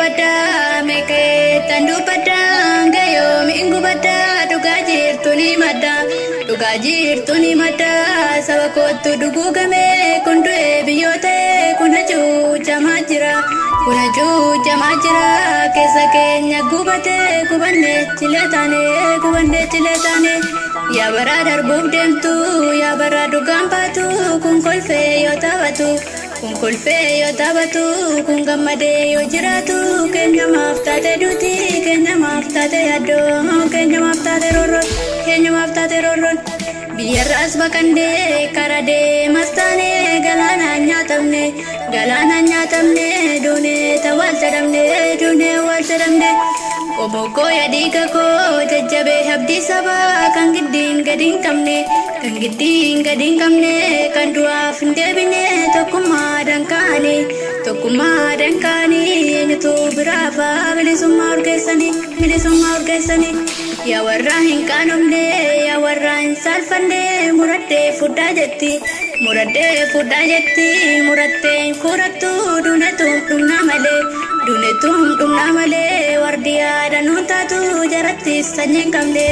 bada meke tandu bada gayo mingu bada dugajir tuni mada sabakotu dugu game kundu biyote kunaju jamajira kesa kenya gubate kubande chiletane ya baradar bugdemtu ya baradu gampatu kun kolfe yo tabatu kun gamade yo jiratu kenya maftate duti kenya maftate yado kenya maftate roron biarras bakande karade mastane galana nyatamne dune waltadamne oboko ya diga ko jajjabe habdi saba kan giddin gadin kamne kan dua fundebine tokuma dankani nyutu brava bilisumma urgesani ya warrahin kanumne ya warrahin salfande muradde fudajetti kuratu dunetum dumna male wardiya danutatu jaratti sanyen kamde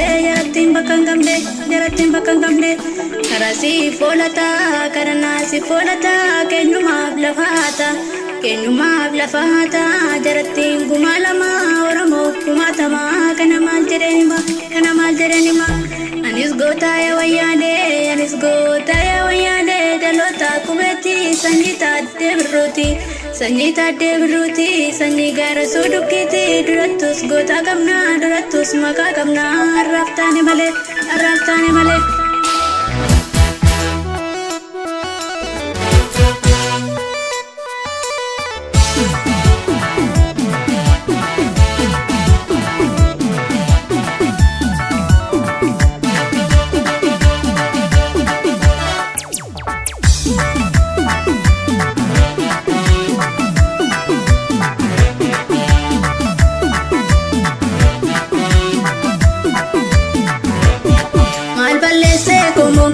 karasi folata karanasi folata kenyumaaf lafata jaratti gumalama oramo kumatama kana mal jerenima anis gota ya wayade dalota kubeti sanyita debruti sanyi gara sudukiti duratus gota kamna duratus maka kamna arraftane male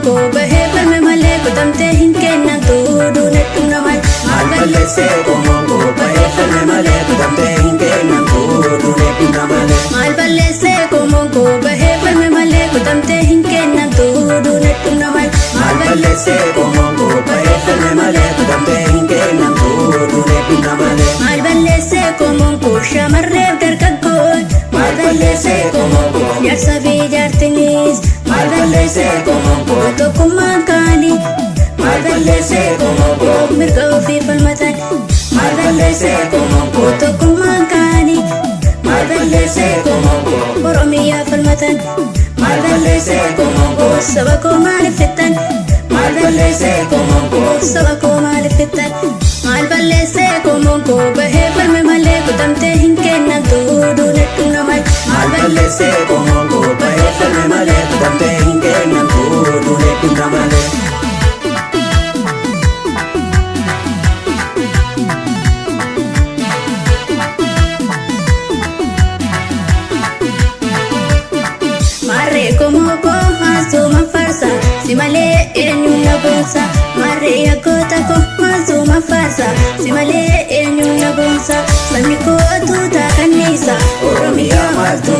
ko bahe palme male kutamte hinkenna tu dunettum namal malbalese komongo bahe palme male kutamte hinkenna tu dunettum namal malbalese komongo bahe palme male kutamte hinkenna tu dunettum namal malbalese komongo bahe palme male kutamte hinkenna tu dunettum namal malbalese komongo shamarreef dargaggoon malbalese komongo jarsa fi jaartinis malbalese komongo tokkummaan kaanii malbalese komongo mirga ofii falmatan malbalese komongo tokkummaan kaanii malbalese komongo oromiyaa falmatan malbalese komongo saba koo maaliif fixxan malbalese komongo saba koo maaliif fixxan malbalese komongo bahee falme malee kutamtee hin kennamtu duunettu namal malbalese komongo bahe palme male kutamte hinkenna tu dunettum namal marre komoko asuma farsa simale enyu na bonsa marre yakota ko asuma farsa simale enyu na bonsa samiko tuta kanisa oromiyaa maltu